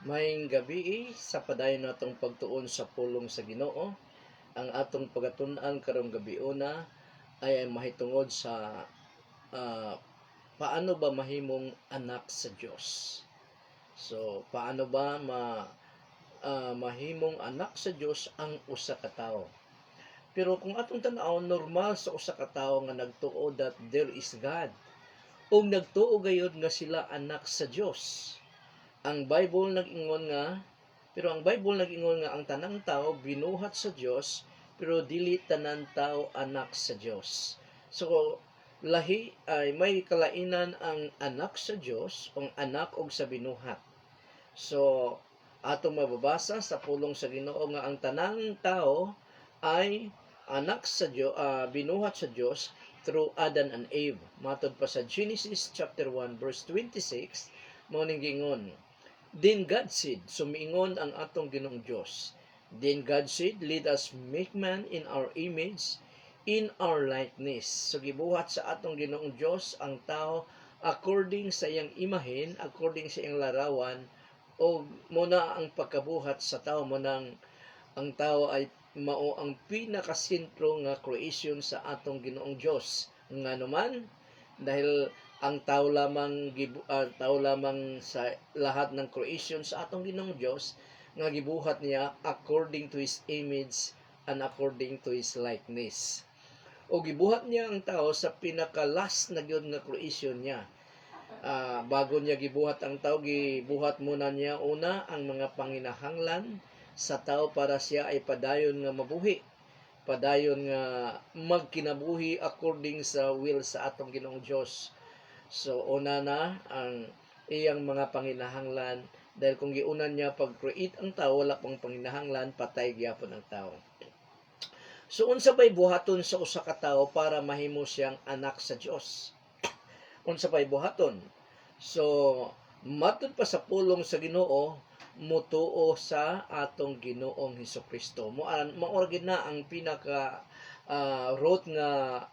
Maayong gabi sa padayon natong pagtuon sa pulong sa Ginoo. Ang atong pagatun-an karong gabi una ay mahitungod sa ah, paano ba mahimong anak sa Dios. So, paano ba mahimong anak sa Dios ang usa ka tawo? Pero kung atong tan-aw, normal sa usa ka tawo nga nagtuo that there is God. O nagtuo gayud nga sila anak sa Dios. Ang Bible nag-ingon nga, pero ang Bible nag-ingon nga ang tanang tao binuhat sa Dios, pero dili tanan tao anak sa Dios. So lahi ay may kalainan ang anak sa Dios o anak og sa binuhat. So atong mababasa sa pulong sa Ginoo nga ang tanang tao ay anak sa Dios, binuhat sa Dios through Adam and Eve. Matod pa sa Genesis chapter 1 verse 26, mao ning gingon, Then God said, sumiingon ang atong Ginoong Dios. Then God said, let us make man in our image, in our likeness. So gibuhat sa atong Ginoong Dios ang tao according sa iyang imahen, according sa iyang larawan, o muna ang pagkabuhat sa tao, muna ang tao ay mao ang pinakasentro nga creation sa atong Ginoong Dios. Nga naman, dahil ang tao lamang sa lahat ng creation sa atong Ginoong Dios nga gibuhat niya according to his image and according to his likeness. O gibuhat niya ang tao sa pinaka-last na gyud nga creation niya. Bago niya gibuhat ang tao, gibuhat muna niya una ang mga panginahanglan sa tao para siya ay padayon nga mabuhi, padayon nga magkinabuhi according sa will sa atong Ginoong Dios. So, una na ang iyang mga panginahanglan, dahil kung giunan niya pag-create ang tao, wala pang panginahanglan, patay gyapon ang tao. So, unsa ba'y buhaton sa usa ka tawo para mahimo siyang anak sa Dios? Unsa ba'y buhaton? So, matud pa sa pulong sa Ginoo, mutuo sa atong Ginoong Hesukristo. Maorgid na ang pinaka root nga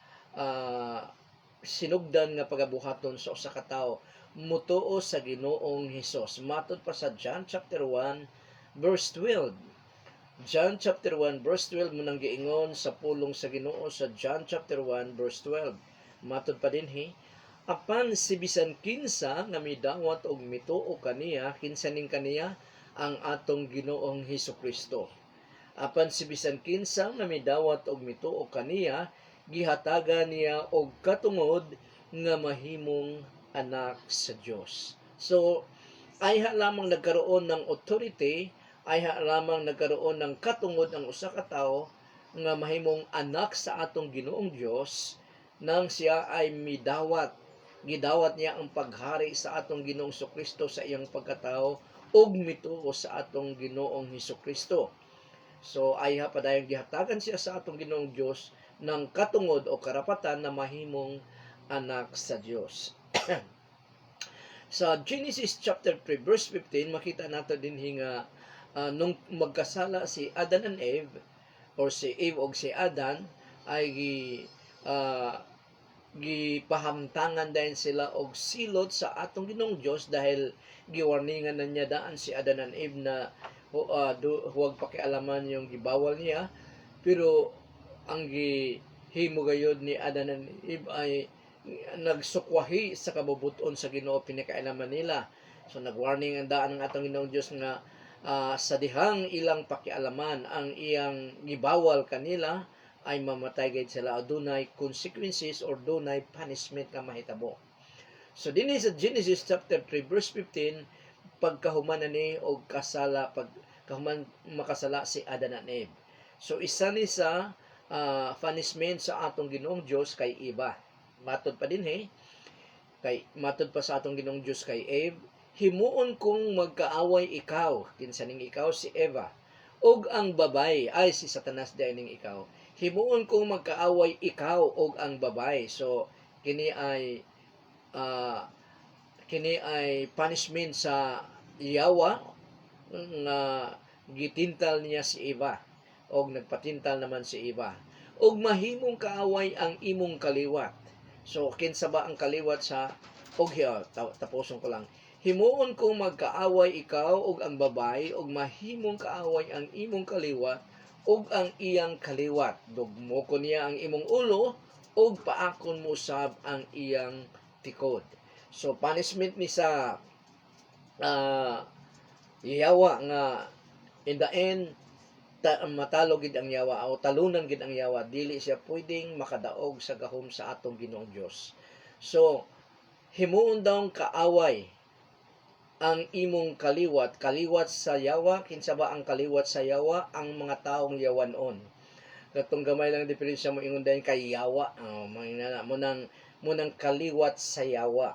sinugdan nga pagabuhaton sa usa ka tawo, mutuo sa Ginoong Hesus. Matud pa sa John chapter 1 verse 12. John chapter 1 verse 12 mo nang giingon sa pulong sa Ginoo sa John chapter 1 verse 12. Matud pa dinhi, apan si bisan kinsa nga midawat og mituo kaniya, kinsa ning kaniya ang atong Ginoong Hesukristo. Apan si bisan kinsa nga midawat og mituo kaniya, gihatagan niya og katungod nga mahimong anak sa Dios. So, ayha lamang nagkaroon ng authority, ayha lamang nagkaroon ng katungod ang usa ka tawo nga mahimong anak sa atong Ginoong Dios nang siya ay midawat. Gidawat niya ang paghari sa atong Ginoong Hesukristo sa iyang pagkatao ug mituo sa atong Ginoong Hesukristo. So ayha padayong gihatagan siya sa atong Ginoong Dios ng katungod o karapatan na mahimong anak sa Dios. Sa Genesis chapter 3 verse 15 makita nato dinhi nga nung magkasala si Adan and Eve, or si Eve og si Adan, ay gipahamtangan dahil sila og silot sa atong Ginoong Dios dahil giwarningan na niya daan si Adan and Eve na huwag pakialaman yung gibawal niya. Pero ang gihimo gayud ni Adan and Eve ay nagsukwahi sa kabubuton sa Ginoo, pinakailaman nila. So nagwarning ang daan ng atong Ginoong Dios nga sa dihang ilang pakialaman ang iyang gibawal kanila, ay mamatay gayud sila, dunay consequences or dunay punishment nga mahitabo. So dinhi sa Genesis chapter 3 verse 15, pagkahuman ni og pagkahuman makasala si Adan and Eve. So isa ni sa punishment sa atong Ginoong Dios kay Eva. Matod pa dinhi, kay matod pa sa atong Ginoong Dios kay Eve, himuon kung magkaaway ikaw, kinsa ning ikaw si Eva, og ang babay ay si Satanas dining ikaw. Himuon kung magkaaway ikaw og ang babay. So kini ay punishment sa Yawa nga gitintal niya si Eva, og nagpatintal naman si Eva. Og mahimong kaaway ang imong kaliwat. So kinsa ba ang kaliwat sa tapuson ko lang. Himuon kung magkaaway ikaw ug ang babay ug mahimong kaaway ang imong kaliwat ug ang iyang kaliwat. Dugmo ko niya ang imong ulo ug paakon mo sab ang iyang tikod. So punishment ni sa ah, yawa nga in the end matalo gid ang yawa o talunan gid ang yawa, dili siya pwedeng makadaog sa gahom sa atong Ginoong Dios. So himuon daw kaaway ang imong kaliwat sa yawa. Kinsa ba ang kaliwat sa yawa? Ang mga taong yawanon. Katong gamay lang diferensya mo ingon dayon kay yawa. Mo nang kaliwat sa yawa.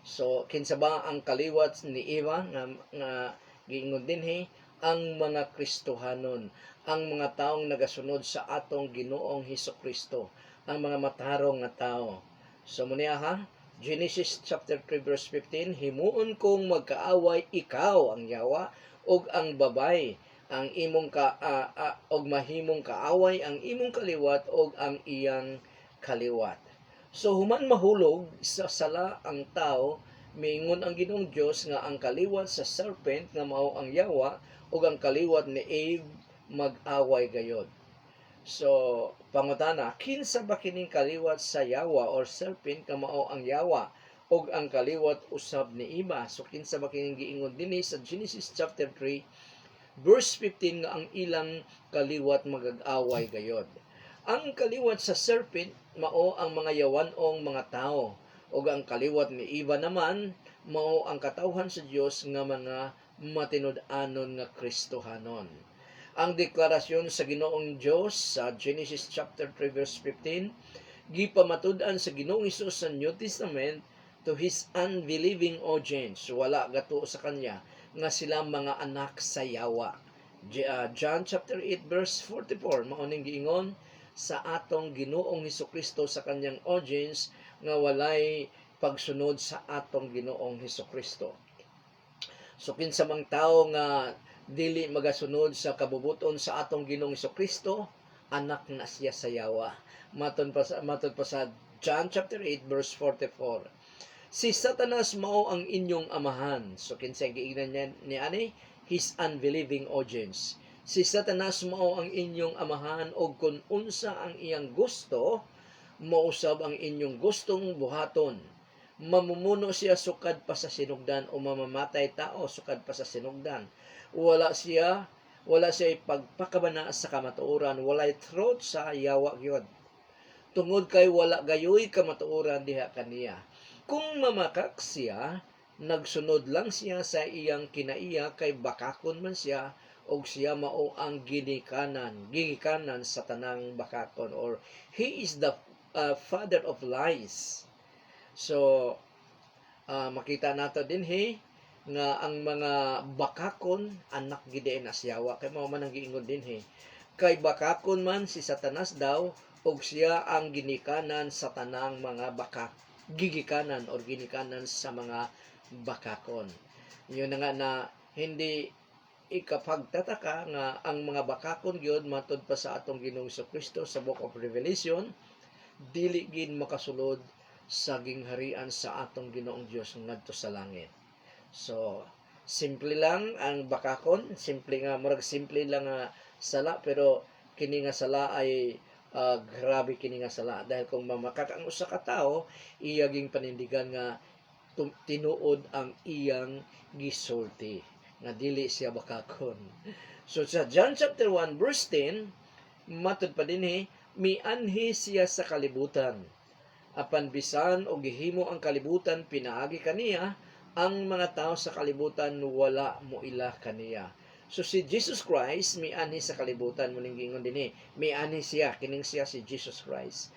So kinsa ba ang kaliwat ni Eva nga giingon dinhi? Ang mga Kristohanon, ang mga taong nagasunod sa atong Ginoong Hesukristo, ang mga matarong nga tao. So muna ha, Genesis chapter 3 verse 15, himuon kong magkaaway ikaw ang yawa ug ang babay ang imong og mahimong kaaway ang imong kaliwat ug ang iyang kaliwat. So human mahulog sa sala ang tao, miingon ang Ginoong Dios nga ang kaliwat sa serpent nga mao ang yawa ug ang kaliwat ni Eve mag-away gayod. So, pangutana, kinsa ba kining kaliwat sa yawa or serpent nga mao ang yawa ug ang kaliwat usab ni Eva? So, kinsa ba kining giingon dinhi sa Genesis chapter 3 verse 15 nga ang ilang kaliwat magag-away gayod. Ang kaliwat sa serpent mao ang mga yawanong mga tao ug ang kaliwat ni Eva naman mao ang katawhan sa Dios nga mga matinud-anon nga Kristohanon. Ang deklarasyon sa Ginoong Dios sa Genesis chapter 3 verse 15 gipamatud-an sa Ginoong Hesus sa New Testament to his unbelieving audience. Wala gato sa kanya nga sila mga anak sa yawa. John chapter 8 verse 44 mao ning giingon sa atong Ginoong Hesukristo sa kanyang audience nga walay pagsunod sa atong Ginoong Hesukristo. So kinsa mang tawo nga dili magasunod sa kabubuton sa atong Ginoong Hesukristo, anak na siya sa yawa. Matud pa sa John chapter 8 verse 44. Si Satanas mao ang inyong amahan. So kinsa giingnan niya ni ani? His unbelieving audience. Si Satanas mao ang inyong amahan og kun unsa ang iyang gusto, mausab ang inyong gustong buhaton. Mamumuno siya sukad pa sa sinugdan o mamamatay tao sukad pa sa sinugdan. Wala siya pagpakabana sa kamatuoran, walay truth sa yawa gyud. Tungod kay wala gayoy kamatuoran diha kaniya. Kung mamakak siya, nagsunod lang siya sa iyang kinaiya kay bakakon man siya og siya mao ang gigikanan sa tanang bakakon, or he is the father of lies. So makita nato dinhi nga ang mga bakakon anak gid na siyawa kay mao man ang giingon dinhi. Kay bakakon man si Satanas daw ug siya ang ginikanan sa tanang mga gigikanan or ginikanan sa mga bakakon. Yun na nga na hindi ikapagtataka nga ang mga bakakon gyud matud pa sa atong Ginoong Kristo sa Book of Revelation dili gid makasulod sa gingharian sa atong Ginoong Dios ngadto sa langit. So, simple lang ang bakakon, simple lang nga sala, pero kini nga sala ay grabe kini nga sala dahil kung mamakak ang usa ka tawo, iya ging panindigan nga tinuod ang iyang gisulti nga dili siya bakakon. So sa John chapter 1 verse 10 matud pa dinhi, mianhi siya sa kalibutan. Apan bisan og gihimo ang kalibutan pinaagi kaniya, ang mga tao sa kalibutan wala mo ila kaniya. So si Jesus Christ mianhi sa kalibutan, muling gingon dinhi, mianhi siya, kining siya si Jesus Christ.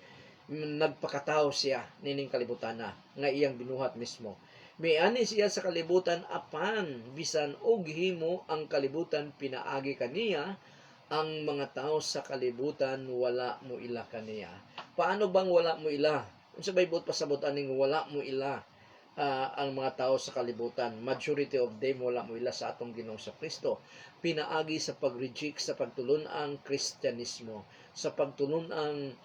Nagpakatao siya nining kalibutan na nga iyang binuhat mismo. Mianhi siya sa kalibutan apan bisan og gihimo ang kalibutan pinaagi kaniya, ang mga tao sa kalibutan wala mo ila kaniya. Paano bang wala mo ila? Unsa bay buot pasabot aning wala mo ila? Ang mga tao sa kalibutan, majority of them wala mo ila sa atong Ginoong Kristo. Pinaagi sa pag-reject sa pagtulon ang Kristyanismo, sa pagtulon ang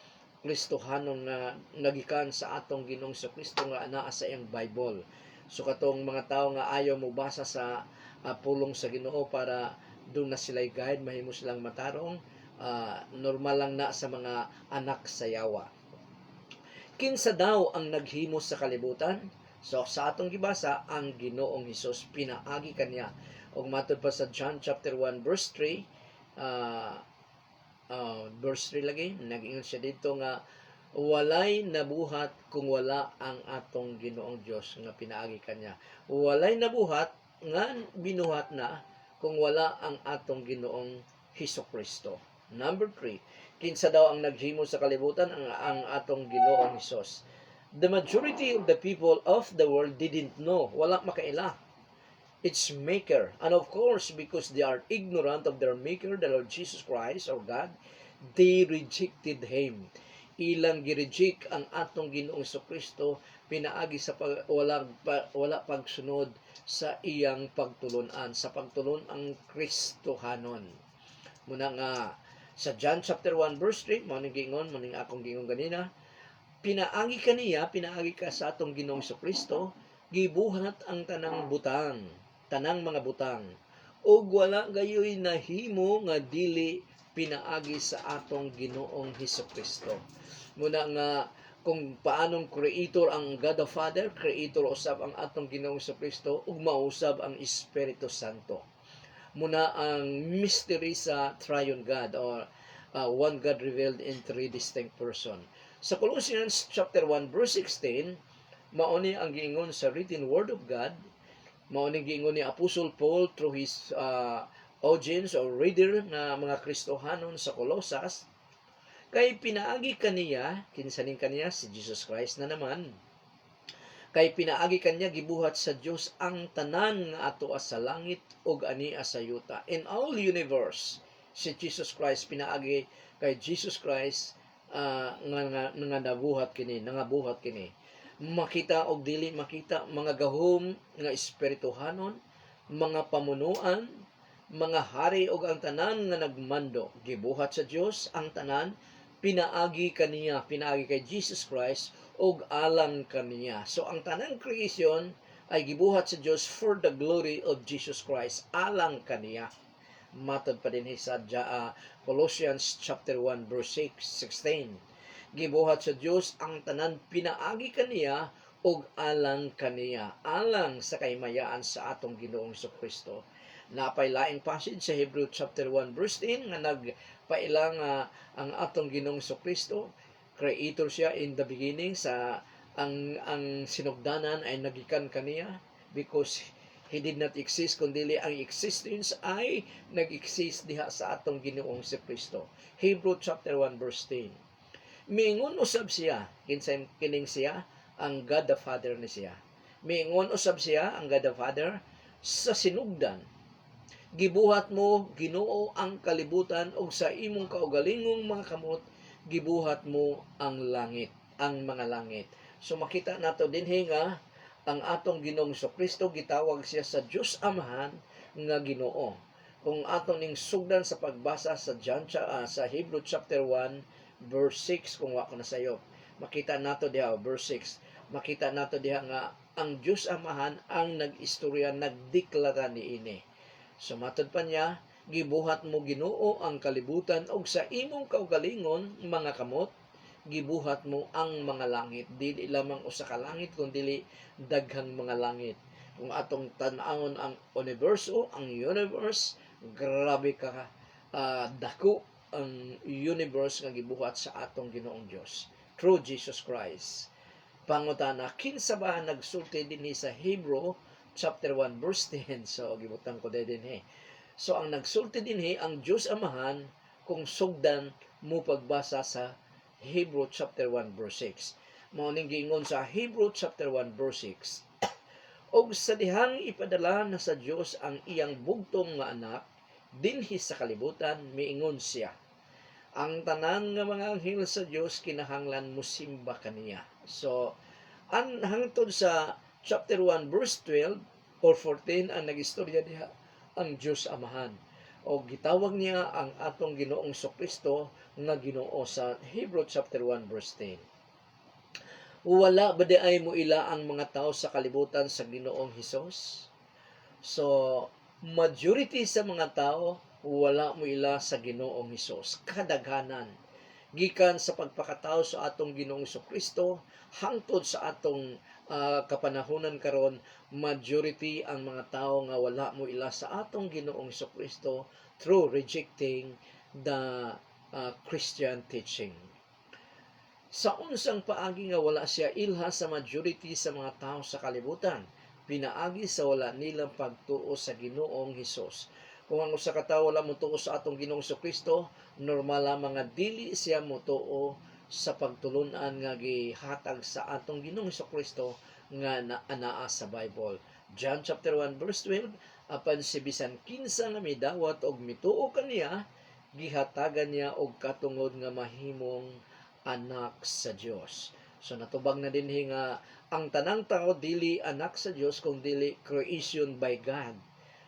Kristohanon nga nagikan sa atong Ginoong Kristo nga anaa sa iyang Bible. So katong mga tao nga ayaw mo basa sa pulong sa Ginoo para doon na sila'y guide, mahimo silang matarong, normal lang na sa mga anak sa yawa. Kinsa daw ang naghimo sa kalibutan? So sa atong gibasa, ang Ginoong Hesus pinaagi kaniya. Og matud pa sa John chapter 1 verse 3, verse 3 lagi, nag-ingon siya dito nga walay nabuhat kung wala ang atong Ginoong Dios nga pinaagi kanya. Walay nabuhat nga binuhat na kung wala ang atong Ginoong Hesukristo. Number 3, kinsa daw ang naghimo sa kalibutan? Ang atong Ginoong Hesus. The majority of the people of the world didn't know. Wala makaila its maker. And of course, because they are ignorant of their maker, the Lord Jesus Christ, or God, they rejected Him. Ilang gireject ang atong Ginoong Kristo, pinaagi sa wala pagsunod sa iyang pagtulunan, sa pagtulon ang Kristohanon. Muna nga sa John chapter 1 verse 3, maning gingon, maning akong gingon ganina, pinaagi ka sa atong Ginoong Kristo, gibuhat ang tanang mga butang, ug wala gayoy nahimo nga dili pinaagi sa atong Ginoong Hesukristo. Muna nga kung paanong creator ang God the Father, creator usab ang atong Ginoong Hesukristo, ug mausab ang Espiritu Santo. Muna ang mystery sa Triune God, or one God revealed in three distinct person. Sa Colossians chapter 1 verse 16, mauni ang giingon sa written word of God, mauni giingon ni Apostle Paul through his audience or reader na mga Kristohanon sa Colossus, kay pinaagi kaniya, kinsaning kaniya si Jesus Christ na naman, kay pinaagi kaniya gibuhat sa Dios ang tanan nga ato sa langit ug ani sa yuta. In all universe, si Jesus Christ pinaagi, kay Jesus Christ nga nabuhat kini, makita og dili makita, mga gahom nga espirituhanon, mga pamunuan, mga hari og ang tanan nga nagmando, gibuhat sa Dios ang tanan, pinaagi kay Jesus Christ og alang kaniya. So ang tanang creation ay gibuhat sa Dios for the glory of Jesus Christ, alang kaniya. Matod pa din sa Colossians chapter 1 verse 16. Gibuhat sa Dios ang tanan, pinaagi kaniya og alang kaniya, alang sa kaymayaan sa atong Ginoong Kristo. Napay laing passage sa Hebrew chapter 1 verse 10 nga nagpailang ang atong Ginoong Kristo, creator siya in the beginning, sa ang sinugdanan ay nagikan kaniya because He did not exist, kundi ang existence ay nag-exist diha sa atong Ginoong Kristo. Hebrew chapter 1 verse 10. Miingon usab siya, kining siya, ang God the Father ni siya. Miingon usab siya, ang God the Father, sa sinugdan. Gibuhat mo, Ginoo, ang kalibutan, og sa imong kaugalingong mga kamot, gibuhat mo ang langit, ang mga langit. So makita nato dinhi nga ang atong Ginoong Kristo, gitawag siya sa Dios Amahan nga Ginoo. Kung atong ning sugdan sa pagbasa sa sa Hebrew chapter 1 verse 6, kung wa ko na sayo, makita nato diha verse 6, makita nato diha nga ang Dios Amahan ang nag-istorya, nagdeklara niini. So matod pa niya, gibuhat mo, Ginoo, ang kalibutan, og sa imong kaugalingon mga kamot, gibuhat mo ang mga langit. Dili lamang usa ka langit, kundi daghang mga langit. Kung atong tan-awon ang universo, ang universe, grabe ka dako ang universe nga gibuhat sa atong Ginoong Dios through Jesus Christ. Pangutana, kinsa ba nagsulti dinhi sa Hebrew chapter 1 verse 10? So gibutang ko dinhi. So ang nagsulti dinhi ang Dios Amahan, kung sugdan mo pagbasa sa Hebrew chapter 1 verse 6. Mao ning giingon sa Hebrew chapter 1 verse 6. Og sa dihang ipadala na sa Dios ang iyang bugtong nga anak dinhi sa kalibutan, miingon siya, ang tanan nga mga anghel sa Dios kinahanglan mosimba kaniya. So hangtod sa chapter 1 verse 12 or 14 ang nagistorya diha ang Dios Amahan, o gitawag niya ang atong Ginoong Kristo nga Ginoo sa Hebrew chapter 1 verse 10. Wala ba di ay mo ila ang mga tao sa kalibutan sa Ginoong Hesus? So, majority sa mga tao, wala mo ila sa Ginoong Hesus. Kadaghanan. Gikan sa pagpakatao sa atong Ginoong Kristo hangtod sa atong kapanahunan karon, majority ang mga tao nga wala mo ila sa atong Ginoong Kristo through rejecting the Christian teaching. Sa unsang paagi nga wala siya ilha sa majority sa mga tao sa kalibutan, pinaagi sa wala nilang pagtuo sa Ginoong Hesus. Kung ang usa ka tawo wala motuo sa atong Ginoong Kristo, normal lamang nga dili siya motuo sa pagtulunan nga gihatag sa atong Ginoong Kristo nga anaa sa Bible. John chapter 1 verse 12, apan si bisan kinsa nga midawat og mituo kaniya, gihatagan niya og katungod nga mahimong anak sa Dios. So natubag na dinhi nga ang tanang tao dili anak sa Dios kung dili creation by God.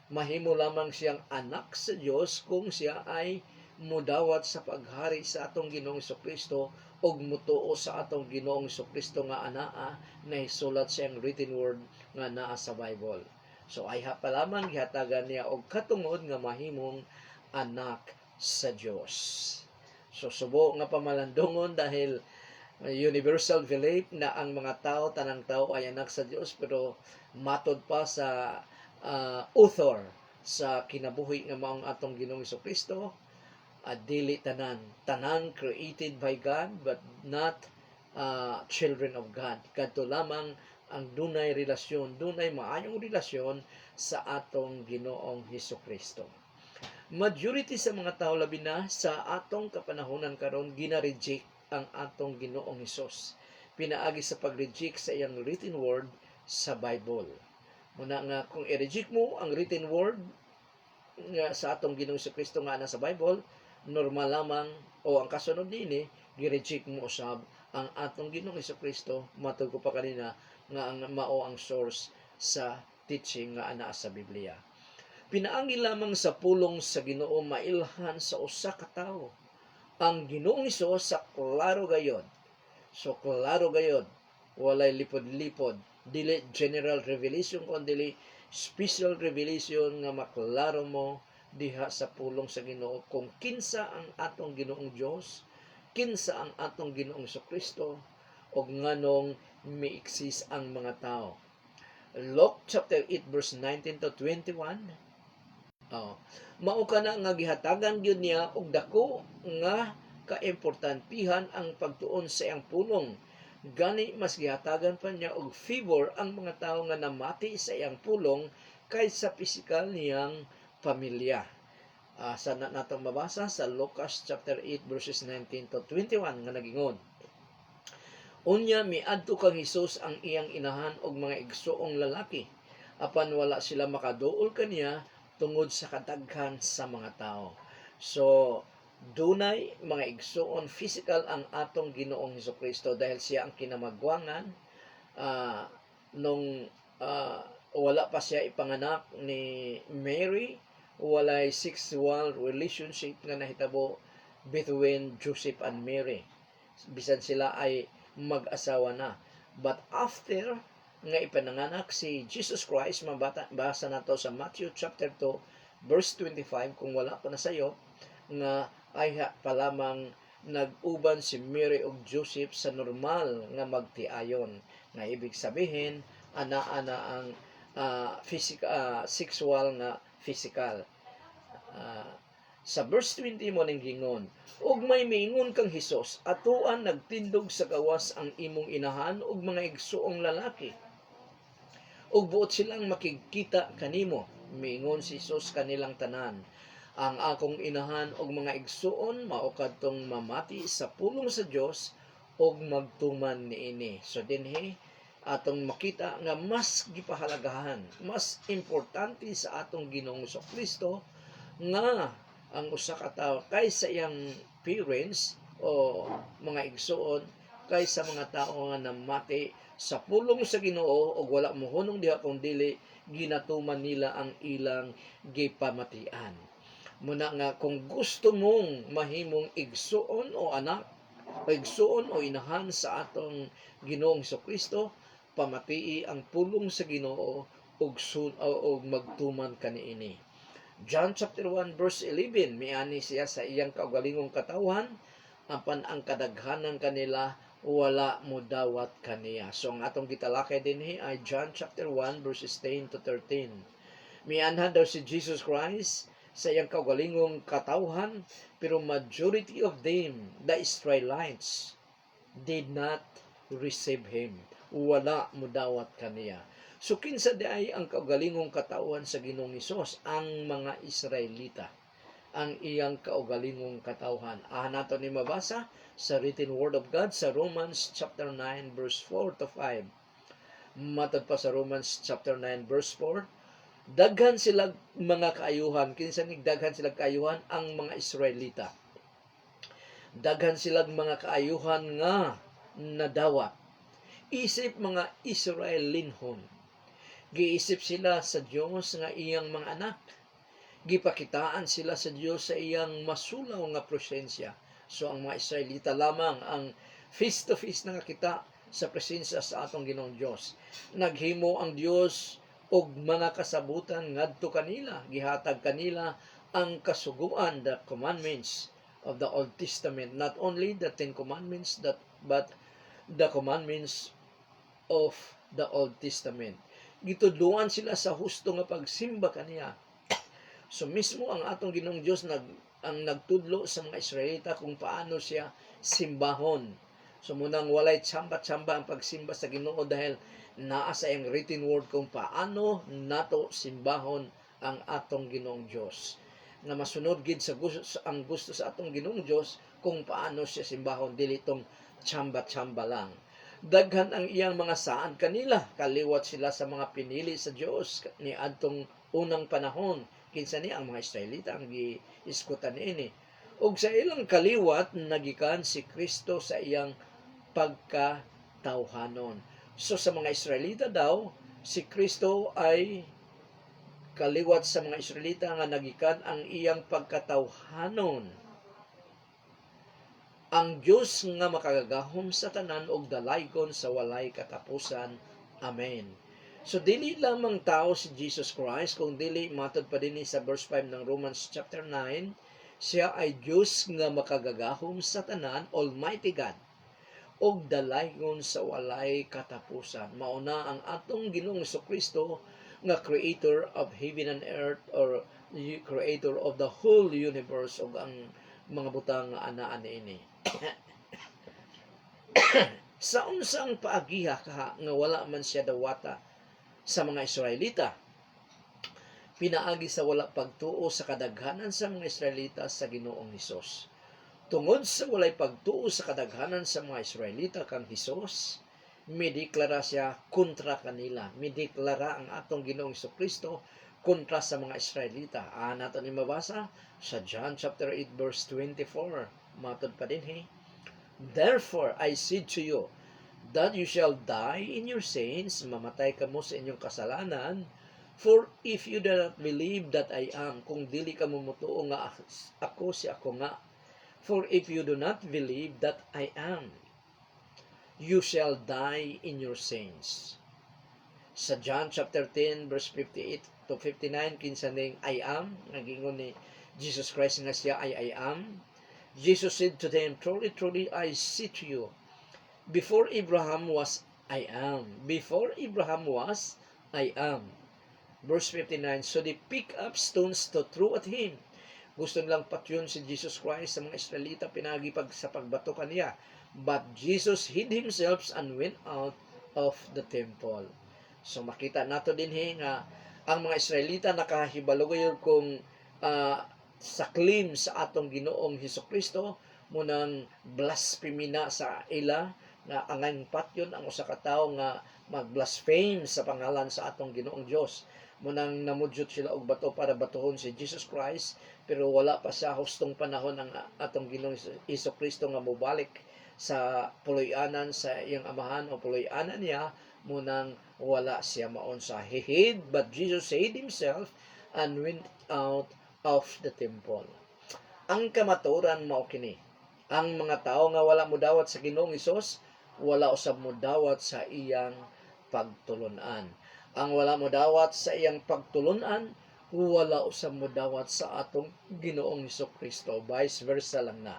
Mahimo lamang siyang anak sa Dios kung siya ay mudawat sa paghari sa atong Ginoong Kristo og mutuo sa atong Ginoong Kristo nga anaa na isulat siyang written word nga naa sa Bible. So ay pa lamang gihatagan niya og katungod nga mahimong anak sa Dios. So subo nga pamalandungon dahil universal belief na ang mga tao, tanang tao ay anak sa Dios, pero matod pa sa author sa kinabuhi nga maong atong Ginoong Kristo, dili tanan created by God but not children of God. Kadto lamang ang dunay relasyon, dunay maayong relasyon sa atong Ginoong Kristo. Majority sa mga tao labi na sa atong kapanahonan karon gina-reject ang atong Ginoong Hesus. Pinaagi sa pag-reject sa iyang written word sa Bible. Muna nga kung i-reject mo ang written word nga sa atong Ginoong Kristo nga ana sa Bible, normal lamang o ang kasunod dinhi gi-reject mo usab ang atong Ginoong Kristo, matod ko pa kanina nga ang mao ang source sa teaching nga ana sa Biblia. Pinaagi lamang sa pulong sa Ginoo mailhan sa usa ka tawo ang Ginoong Hesus sa klaro gayod. So klaro gayod, walay lipod-lipod, dili general revelation kundi special revelation nga maklaro mo diha sa pulong sa Ginoo kung kinsa ang atong Ginoong Dios, kinsa ang atong Ginoong Kristo, og nganong mi-exist ang mga tao. Luke chapter 8 verse 19 to 21. Mao kana nga gihatagan gyud niya og dako nga kaimportantihan ang pagtuon sa iyang pulong. Gani mas gihatagan pa niya og favor ang mga tawo nga namati sa iyang pulong kaysa pisikal niyang pamilya. Sa natong mabasa sa Lucas chapter 8 verses 19 to 21 nga nagingon, unya miadto kang Hesus ang iyang inahan og mga igsoong lalaki, apan wala sila makaduol kaniya tungod sa kadaghan sa mga tao. So dunay mga igsoon physical ang atong Ginoong Kristo dahil siya ang kinamagwangan nung wala pa siya ipanganak ni Mary, walay sexual relationship nga nahitabo between Joseph and Mary, bisan sila ay mag-asawa na. But after nga ipananganak si Jesus Christ, mabasa nato sa Matthew chapter 2 verse 25, kung wala pa na sayo, nga ay pa lamang nag-uban si Mary ug Joseph sa normal nga magtiayon, nga ibig sabihin ana-ana ang sexual nga physical. Sa verse 20 mo ning gingon, ug may miingon kang Hesus, atuan nagtindog sa gawas ang imong inahan ug mga igsoong lalaki, ug buot silang makikita kanimo. Miingon si Hesus kanilang tanan, ang akong inahan og mga igsoon mao kadtong mamati sa pulong sa Dios og magtuman niini. So dinhi atong makita nga mas gipahalagahan, mas importante sa atong Ginoong Kristo nga ang usa ka tawo kaysa iyang parents o mga igsoon, kaysa mga tao nga namati sa pulong sa Ginoo og wala mohunong diha kung dili ginatuman nila ang ilang gipamatian. Muna nga kung gusto mong mahimong igsuon o anak Paigsuon o inahan sa atong Ginoong Kristo, pamatii ang pulong sa Ginoo og magtuman kaniini. John chapter 1 verse 11, miani siya sa iyang kaugalingong katawhan, apan ang kadaghanan kanila wala mo dawat kaniya. So ang atong gitalakay dinhi ay John chapter 1 verses 10 to 13. Mianhan daw si Jesus Christ sa iyang kaugalingong katawhan, pero majority of them, the Israelites, did not receive him. Wala mo dawat kaniya. So kinsa di ay ang kaugalingong katauhan sa Ginoong Hesus? Ang mga Israelita, ang iyang kaugalingong katauhan. Nato ni mabasa sa written word of God sa Romans chapter 9 verse 4 to 5. Matod pa sa Romans chapter 9 verse 4, daghan sila mga kaayuhan. Kinsa ni daghan sila kaayuhan? Ang mga Israelita. Daghan sila mga kaayuhan nga nadawat. Isip mga Israelinhon. Giisip sila sa Dios nga iyang mga anak. Gipakitaan sila sa Dios sa iyang masulaw nga presensya. So ang mga Israelita lamang ang face to face na nakita sa presensya sa atong Ginoong Dios. Naghimo ang Dios og mga kasabutan ngadto kanila, gihatag kanila ang kasuguan, the commandments of the Old Testament, not only the 10 commandments but the commandments of the Old Testament. Gitudluan sila sa husto nga pagsimba kaniya. So mismo ang atong Ginoong Dios ang nagtudlo sa mga Israelita kung paano siya simbahon. So munang walay tsamba-tsamba ang pagsimba sa Ginoo dahil naa sa iyang written word kung paano nato simbahon ang atong Ginoong Dios. Nga masunod gid sa ang gusto sa atong Ginoong Dios kung paano siya simbahon, dili tong tsamba-tsamba lang. Daghan ang iyang mga saan kanila, kaliwat sila sa mga pinili sa Dios ni adtong unang panahon. Kinsa ni ang mga Israelita ang giiskutan niini. Og sa ilang kaliwat nagikan si Kristo sa iyang pagkatawhanon. So sa mga Israelita daw, si Kristo ay kaliwat sa mga Israelita nga nagikan ang iyang pagkatawhanon. Ang Diyos nga makagagahom sa tanan og dalaygon sa walay katapusan. Amen. So dili lamang tao si Jesus Christ, kung dili matod pa dinhi sa verse 5 ng Romans chapter 9, siya ay Diyos nga makagagahom sa tanan, Almighty God, og dalaygon sa walay katapusan. Mauna ang atong Ginoong Kristo nga creator of heaven and earth, or creator of the whole universe, og ang mga butang nga anaa niini. Sa unsang paagiha ka nga wala man siya dawata sa mga Israelita, pinaagi sa wala pagtuo sa kadaghanan sa mga Israelita sa Ginoong Hesus. Tungod sa walay pagtuo sa kadaghanan sa mga Israelita kang Hesus, mideklara siya kontra kanila. Mideklara ang atong Ginoong Kristo kontra sa mga Israelita. Nato ni mabasa sa John chapter 8 verse 24. Matod pa din Therefore I said to you that you shall die in your sins, mamatay ka mo sa inyong kasalanan. For if you do not believe that I am, kung dili ka mumutuo nga ako si ako nga. For if you do not believe that I am, you shall die in your sins. Sa John chapter 10 verse 58 to 59, kinsa ning I am, nagingon ni Jesus Christ nga siya ay I am. Jesus said to them, truly, truly, I say to you, before Abraham was, I am. Before Abraham was, I am. Verse 59, so they pick up stones to throw at him. Gusto nilang patyon si Jesus Christ sa mga Israelita, pinagipag sa pagbato kaniya. But Jesus hid himself and went out of the temple. So makita nato din nga ang mga Israelita nakahibalugayon kung sa claim sa atong Ginoong Hesukristo, munang blasphemy na sa ila na angay patyon ang usa ka tawo nga magblaspheme sa pangalan sa atong Ginoong Dios. Munang namudyot sila og bato para batuhon si Jesus Christ, pero wala pa sa hustong panahon ang atong Ginoong Hesukristo nga mobalik sa puloy-anan sa iyang amahan o puloy-anan niya, munang wala siya maon sa hid, but Jesus hid himself and went out of the temple. Ang kamaturan mao kini, Ang mga tao nga wala mo dawat sa Ginoong Hesus, wala usab mo dawat sa iyang pagtulunan. Ang wala mo dawat sa iyang pagtulunan, wala usab mo dawat sa atong Ginoong Hesukristo. Vice versa lang na.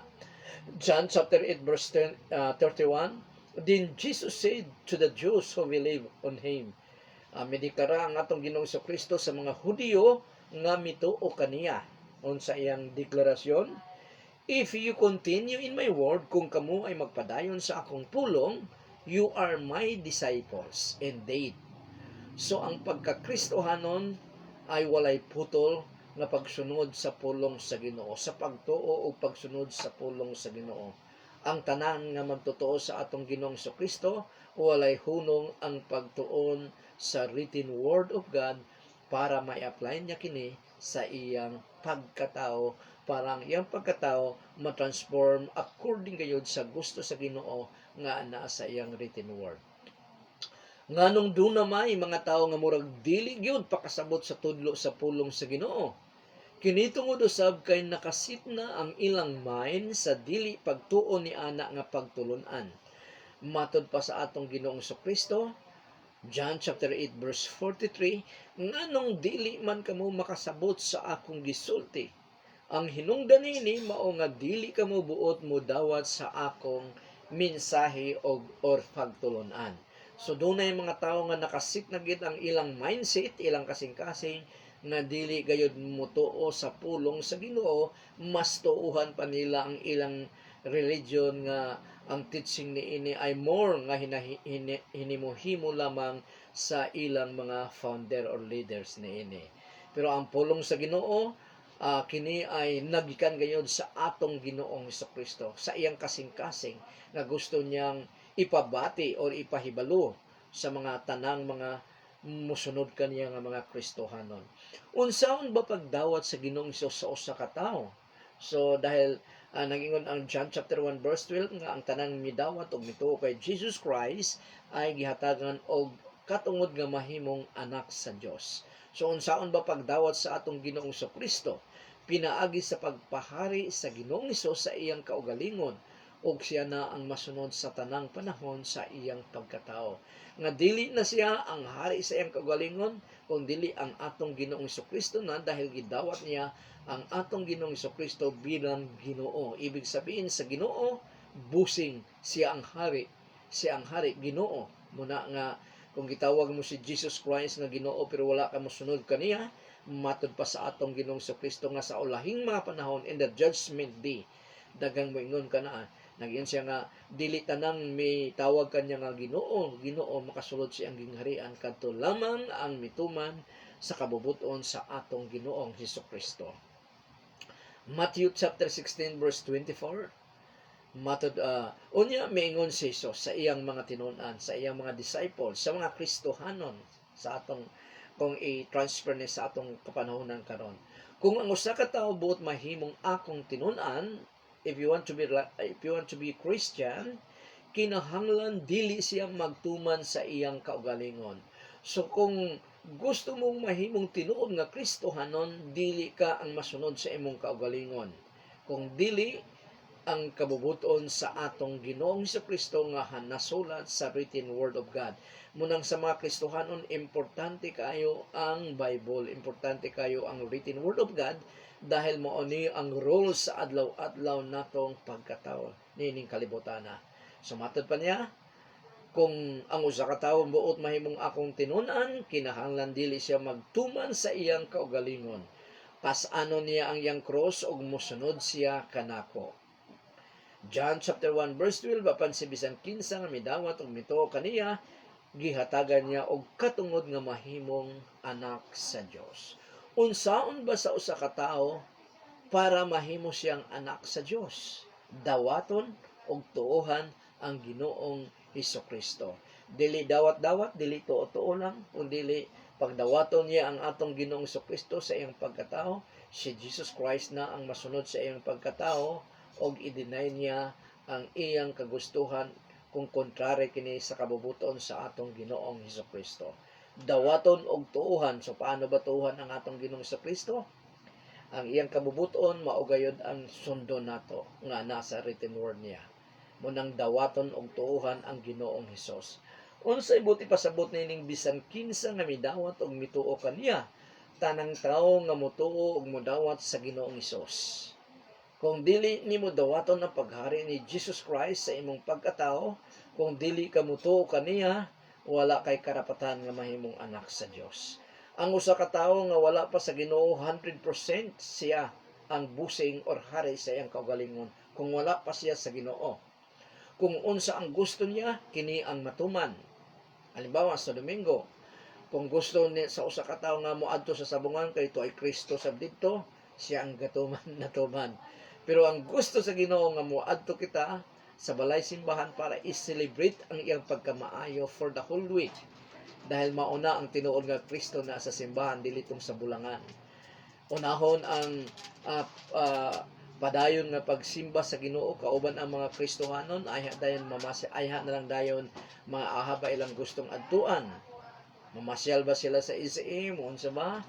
John chapter 8 verse 31, Then Jesus said to the Jews who believe on Him, midikara ang atong Ginoong Kristo sa mga Hudiyo nga mituo kaniya. Unsa iyang deklarasyon? If you continue in my word, kung kamo ay magpadayon sa akong pulong, you are my disciples indeed. So ang pagkakristohanon ay walay putol nga pagsunod sa pulong sa Ginoo, sa pagtuo o pagsunod sa pulong sa Ginoo. Ang tanan nga magtotoo sa atong Ginoong Kristo, walay hunong ang pagtuon sa written word of God para ma-apply niya kini sa iyang pagkatao, para ang iyang pagkatao ma-transform according gayud sa gusto sa Ginoo nga naa sa iyang written word. Nganong doon na may mga tao nga murag dili gyud pakasabot sa tudlo sa pulong sa Ginoo. Kini tungod usab kay nakasit na ang ilang mind sa dili pagtuo ni ana nga pagtulunan. Matod pa sa atong Ginoong Kristo, John chapter 8 verse 43, nganong dili man kamo makasabot sa akong gisulti. Ang hinungdan nini mao nga dili kamo buot mo dawat sa akong mensahe or pagtulunan. So dunay mga tao nga nakasit na gid ang ilang mindset, ilang kasing-kasing na dili gayud mutuo sa pulong sa Ginoo, mas tuuhan pa nila ang ilang religion nga ang teaching ni ini ay more nga hinimuhimo lamang sa ilang mga founder or leaders ni ini. Pero ang pulong sa Ginoo, kini ay nagikan gayud sa atong Ginoong Kristo, sa iyang kasing-kasing nga gusto niyang ipabati or ipahibalo sa mga tanang mga musunod kaniya nga mga Kristohanon. Unsaon ba pagdawat sa Ginoong Hesus sa usa ka tawo? So dahil nagingon ang John chapter 1 verse 12 nga ang tanang midawat og mituo kay Jesus Christ ay gihatagan og katungod nga mahimong anak sa Dios. So unsaon ba pagdawat sa atong Ginoong Kristo? Pinaagi sa pagpahari sa Ginoong Hesus sa iyang kaugalingon, ug siya na ang masunod sa tanang panahon sa iyang pagkatao. Nga dili na siya ang hari sa iyang kaugalingon, kung dili ang atong Ginoong Kristo na, dahil gidawat niya ang atong Ginoong Kristo bilang Ginoo. Ibig sabihin sa Ginoo, busing siya ang hari. Siya ang hari, Ginoo. Muna nga kung gitawag mo si Jesus Christ nga Ginoo pero wala ka mosunod kaniya, matod pa sa atong Ginoong Kristo nga sa ulahing mga panahon in the judgment day, dagang moingon ka na, naging siya nga dili tanang may tawag kanya nga Ginoo, Ginoo makasulod siyang gingharian kadto lamang ang mituman sa kabubuton sa atong Ginoong Hesukristo. Matthew chapter 16 verse 24. Matod unya miingon si Jesus sa iyang mga tinun-an, sa iyang mga disciples, sa mga Kristohanon sa atong kung i-transfer ni sa atong kapanahonan karon. Kung ang usa ka tawo buot mahimong akong tinun-an, if you want to be Christian, kinahanglan dili siya magtuman sa iyang kaugalingon. So kung gusto mong mahimong tinuod nga Kristohanon, dili ka ang masunod sa imong kaugalingon. Kung dili ang kabubuton sa atong Ginoong Kristo nga nasulat sa written word of God. Munang sa mga Kristohanon, importante kayo ang Bible, importante kayo ang written word of God, dahil mao ni ang role sa adlaw-adlaw natong pagkatao nining kalibutana. Sumatod pa niya, kung ang usa ka tawo buot mahimong akong tinun-an, kinahanglan dili siya magtuman sa iyang kaugalingon. Pas-ano niya ang iyang cross ug mosunod siya kanako. John chapter 1 verse 12, apan si bisan kinsa nga midawat ug mituo kaniya, gihatagan niya og katungod nga mahimong anak sa Dios. Unsaon ba sa usa ka tawo para mahimo siyang anak sa Dios? Dawaton og tuohan ang Ginoong Hesukristo. Dili dawat-dawat, dili tuo-tuo lang, kundi pagdawaton niya ang atong Ginoong Hesukristo sa iyang pagkatao. Si Jesus Christ na ang masunod sa iyang pagkatao, og i-deny niya ang iyang kagustuhan kung kontrary kini sa kabubuton sa atong Ginoong Hesukristo. Dawaton og tuuhan. So paano ba tuuhan ang atong Ginoong Hesukristo? Ang iyang kabubuton maugayod ang sundo nato nga nasa written word niya. Munang dawaton og tuuhan ang Ginoong Hesus. Unsay buti pasabot nining bisan kinsa nga midawat og mituo kaniya, tanang tawo nga motuo og modawat sa Ginoong Hesus. Kung dili nimo dawaton ang paghari ni Jesus Christ sa imong pagkatao, kung dili ka motuo kaniya, wala kay karapatan nga mahimong anak sa Dios. Ang usa ka tawo nga wala pa sa Ginoo 100% siya ang busing or hari sa iyang kaugalingon kung wala pa siya sa Ginoo. Kung unsa ang gusto niya, kini ang matuman. Halimbawa sa Domingo, kung gusto ni sa usa ka tawo nga moadto sa sabungan kay ito ay Kristo sa didto, siya ang gatuman natuman. Pero ang gusto sa Ginoo nga moadto kita sa balay simbahan para i-celebrate ang iyang pagkamaayo for the whole week. Dahil mauna ang tinuod nga Kristo na sa simbahan dili tong sa bulangan. Unahon ang padayon nga pagsimba sa Ginoo kauban ang mga Kristohanon, ayha dayon ayha na lang dayon mga ahaba ilang gustong adtuan. Mamasyal ba sila sa ICM unsa ba?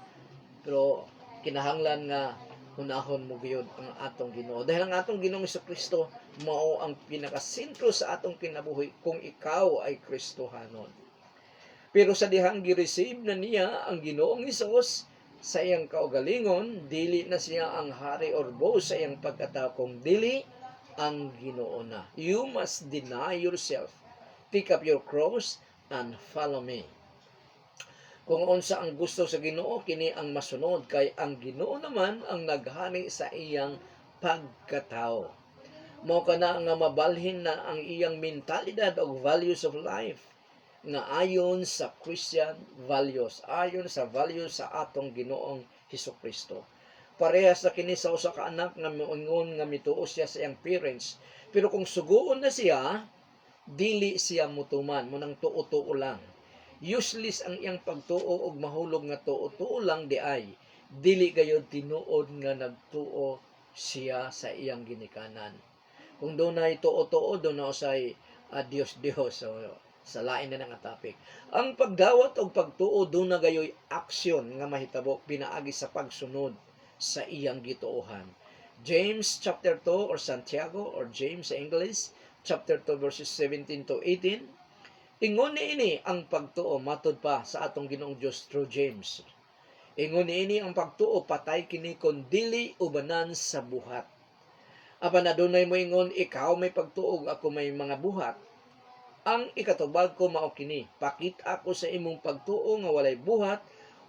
Pero kinahanglan nga hunahon mo gyud ang atong Ginoo. Dahil ang atong Ginoong Kristo mao ang pinakasentro sa atong kinabuhi kung ikaw ay Kristohanon. Pero sa dihang gi-receive na niya ang Ginoong Hesus sa iyang kaugalingon, dili na siya ang hari or boss sa iyang pagkatao, kung dili ang Ginoo na. You must deny yourself, pick up your cross, and follow me. Kung unsa ang gusto sa Ginoo, kini ang masunod, kay ang Ginoo naman ang naghani sa iyang pagkatao. Mao kana nga mabalhin na ang iyang mentalidad o values of life nga ayon sa Christian values, ayon sa values sa atong Ginoong Hesukristo. Parehas na kini sa usa ka anak nga moingon nga mituo siya sa iyang parents, pero kung suguon na siya, dili siya mutuman, munang tuo-tuo lang. Useless ang iyang pagtuo og mahulog nga tuo-tuo lang di ay dili gayud tinuod nga nagtuo siya sa iyang ginikanan. Kung dunay tuo-tuo, doon na usay Dios-Dios. So, sa lain na nga topic. Ang pagdawat og pagtuo doon na gayoy aksyon nga mahitabo pinaagi sa pagsunod sa iyang gituohan. James chapter 2 or Santiago or James sa English chapter 2 verses 17 to 18. Ingon niini ang pagtuo matud pa sa atong Ginoong Dios through James. Ingon niini ang pagtuo patay kini kon dili ubanan sa buhat. Apan adunay mo ingon ikaw may pagtuo ako may mga buhat. Ang ikatubag ko mao kini, pakit ako sa imong pagtuo nga walay buhat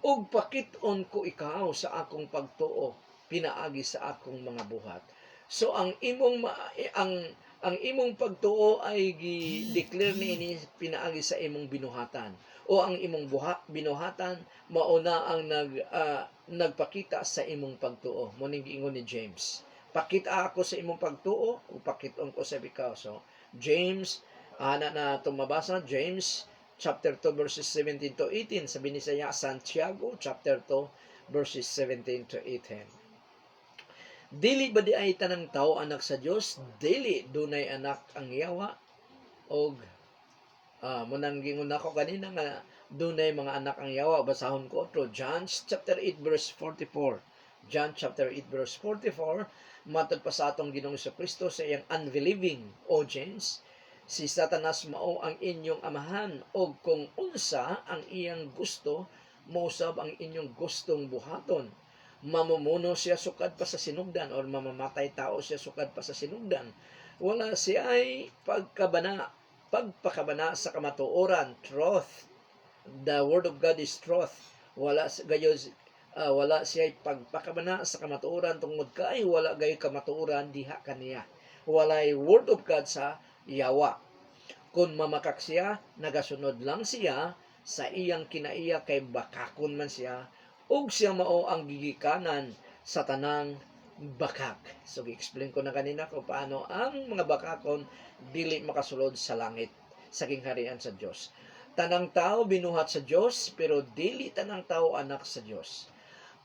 ug pakit-on ko ikaw sa akong pagtuo pinaagi sa akong mga buhat. So ang imong pagtuo ay gi-declare niini pinaagi sa imong binuhatan, o ang imong binuhatan mauna ang nagpakita sa imong pagtuo. Muning giingon ni James, pakita ako sa imong pagtuo o pakit-on ko sa ikaw. So James ana na tumabasa, James chapter 2 verses 17 to 18, sa binisaya Santiago chapter 2 verses 17 to 18. Dili ba di ay tanang tao anak sa Dios? Dili dunay anak ang yawa og munang gingon ako kanina nga dunay mga anak ang yawa. Basahon ko to John chapter 8 verse 44. John chapter 8 verse 44, matod pa sa atong Ginoong Kristo sa iyang unbelieving audience, si Satanas mao ang inyong amahan, og kung unsa ang iyang gusto, mausab ang inyong gustong buhaton. Mamumuno siya sukad pa sa sinugdan or mamamatay tao siya sukad pa sa sinugdan. Wala siya ay pagpakabana sa kamatuoran, truth. The word of God is truth. Wala siya ay pagpakabana sa kamatuoran tungod kay wala gayo kamatuoran diha kaniya. Walay word of God sa yawa. Kung mamakak siya, nagasunod lang siya sa iyang kinaiya kay bakakon man siya, ug siya mao ang gigikanan sa tanang bakak. So, gi-explain ko na kanina kung paano ang mga bakakon dili makasulod sa langit, sa kingharian sa Dios. Tanang tao binuhat sa Dios, pero dili tanang tao anak sa Dios.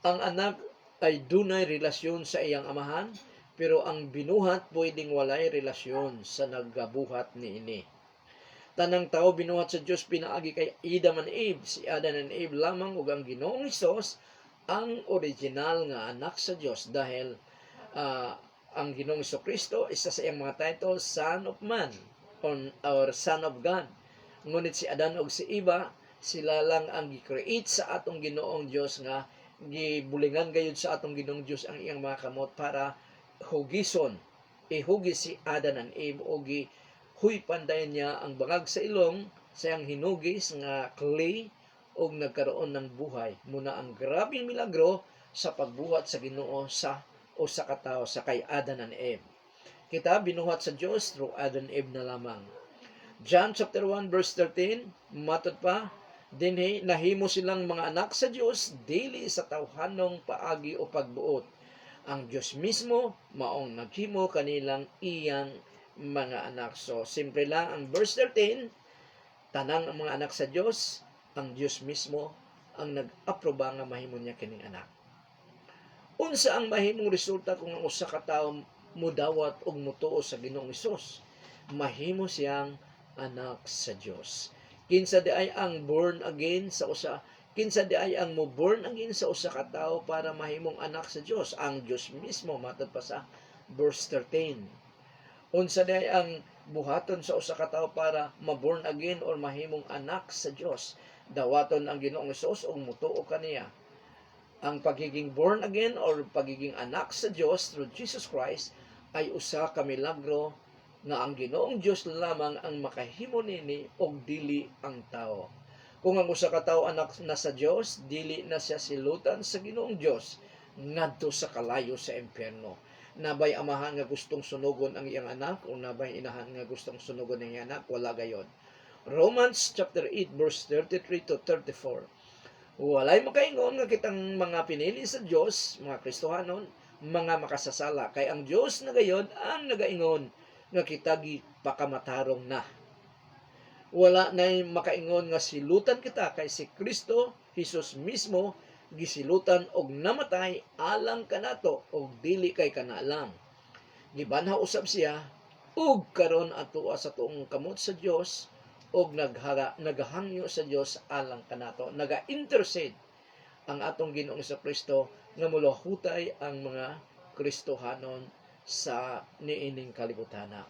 Ang anak ay dunay relasyon sa iyang amahan, pero ang binuhat pwedeng walay relasyon sa nagabuhat niini. Tanang tao binuhat sa Dios pinaagi kay Adam and Eve. Si Adam and Eve lamang ug ang Ginoong Hesus ang original nga anak sa Dios dahil ah, ang Ginoong Kristo isa sa iyang mga title, Son of Man or Son of God. Ngunit si Adan og si Eva, sila lang ang gi-create sa atong Ginoong Dios nga gibulingan gayud sa atong Ginoong Dios ang iyang mga kamot para hugison. Ihugis si Adan and Eve o huy pandayon niya ang bangag sa ilong sa iyang hinugis nga clay o nagkaroon ng buhay. Muna ang grabing milagro sa pagbuhat sa Ginoo sa o sa katao sa kay Adan and Eve. Kita binuhat sa Dios through Adan and Eve na lamang. John chapter 1 verse 13, matod pa, dinhi nahimo silang mga anak sa Dios dili sa tawhanong paagi o pagbuot. Ang Dios mismo maong naghimo kanilang iyang mga anak. So simple lang ang verse 13, tanang ang mga anak sa Dios, ang Dios mismo ang nag-aproba nga mahimo niya kining anak. Unsa ang mahimong resulta kung ang usa ka tawo mudawat og mutuo sa Ginoong Hesus? Mahimo siyang anak sa Dios. Kinsa di ay ang born again sa usa, kinsa di ay ang mo born again sa usa ka tawo para mahimong anak sa Dios? Ang Dios mismo, matod pa sa verse 13. Unsa di ay ang buhaton sa usa ka tawo para ma-born again or mahimong anak sa Dios? Dawaton ang Ginoong Hesus og mutuo kaniya. Ang pagiging born again or pagiging anak sa Dios through Jesus Christ ay usa ka milagro nga ang Ginoong Dios lamang ang makahimo nini og dili ang tao. Kung ang usa ka tawo anak na sa Dios, dili na siya silutan sa Ginoong Dios ngadto sa kalayo sa impyerno. Nabay amahan nga gustong sunugon ang iyang anak o nabay inahan nga gustong sunugon ang iyang anak, wala gayon. Romans chapter 8 verse 33 to 34. Walay makaingon nga kitang mga pinili sa Dios, mga Kristohanon, mga makasasala. Kay ang Dios na gayon ang nagaingon nga kita gipakamatarong na. Wala nay makaingon nga silutan kita kay si Kristo, Hesus mismo, gisilutan og namatay alang kanato og dili kay kana lang. Gibanhaw usab siya ug karon atoa sa tuong kamot sa Dios og naghangyo sa Dios alang kanato, naga-intercede ang atong Ginoong Kristo nga mulahutay ang mga Kristohanon sa niining kalibutana.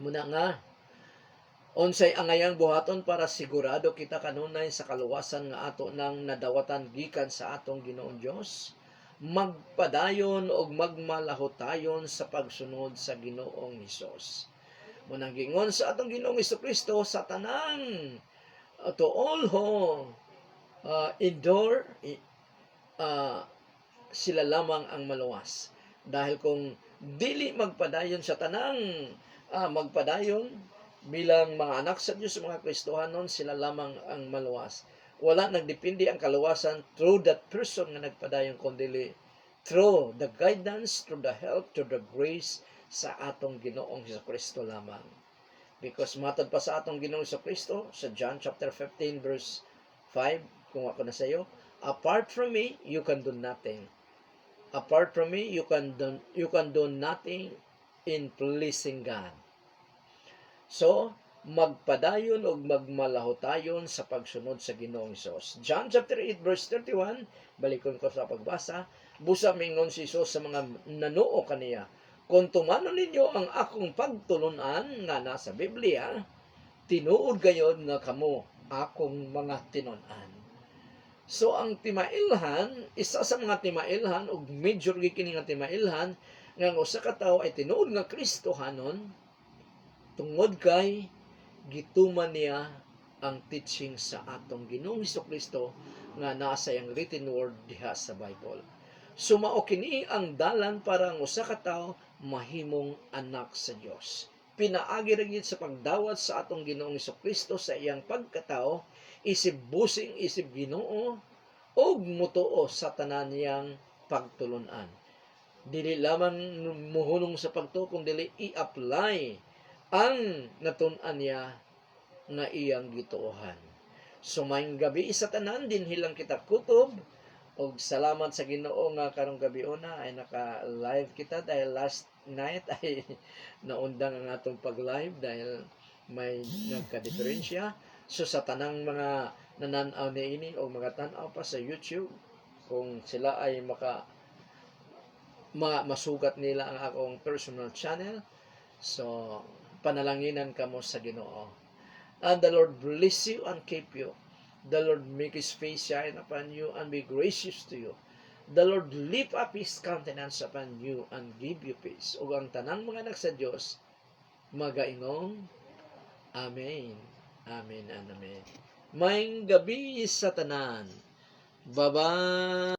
Muna nga unsay angayang buhaton para sigurado kita kanunay sa kaluwasan nga ato nang nadawatan gikan sa atong Ginoong Dios? Magpadayon og magmalahotayon sa pagsunod sa Ginoong Hesus. Munang gingon sa atong Ginoong Kristo sa tanang to all who endure sila lamang ang maluwas. Dahil kung dili magpadayon sa tanang magpadayon bilang mga anak sa Diyos, mga Kristohanon, sila lamang ang maluwas. Wala nagdepende ang kaluwasan through that person nga nagpadayon, kundi through the guidance, through the help, through the grace sa atong Ginoong Kristo lamang. Because matod pa sa atong Ginoong Kristo sa John chapter 15 verse 5, kung ako na sa iyo, apart from me you can do nothing. Apart from me you can do nothing in pleasing God. So magpadayon og magmalahotayon sa pagsunod sa Ginoong Hesus. John chapter 8 verse 31, balikon ko sa pagbasa, busa mingon si Hesus sa mga nanuo kaniya, kung tumanon ninyo ang akong pagtulunan nga nasa Biblia, tinuod gayon nga kamo akong mga tinunan. So ang timailhan, isa sa mga timailhan ug major gikini nga timailhan nga usa ka tawo ay tinuod nga Kristohanon tungod kay gituman niya ang teaching sa atong Ginoong Kristo nga nasa yang written word diha sa Bible. Sumao kini ang dalan para ang usa ka tawo mahimong anak sa Dios. Pinaagi ra gyud sa pagdawat sa atong Ginoong Kristo sa iyang pagkatao, isip busing, isip Ginoo og mutuo sa tanan niyang pagtulunan. Dili lamang muhunong sa pagtuo kung dili i-apply ang natun-an niya nga iyang gituohan. Sumayong gabi sa tanan din hilang kita kutob. Og salamat sa Ginoo nga karong gabi una ay naka-live kita dahil last night ay naundang ang atong pag-live dahil may nagka-diferensya. So sa tanang mga nananaw niini o mga tan-aw pa sa YouTube, kung sila ay masugat nila ang akong personal channel. So, panalanginan kamo sa Ginoo. And the Lord bless you and keep you. The Lord make His face shine upon you and be gracious to you. The Lord lift up His countenance upon you and give you peace. Ug ang tanang mga anak sa Dios magaingong Amen. Amen and Amen. Maayong gabi sa tanan. Bye-bye.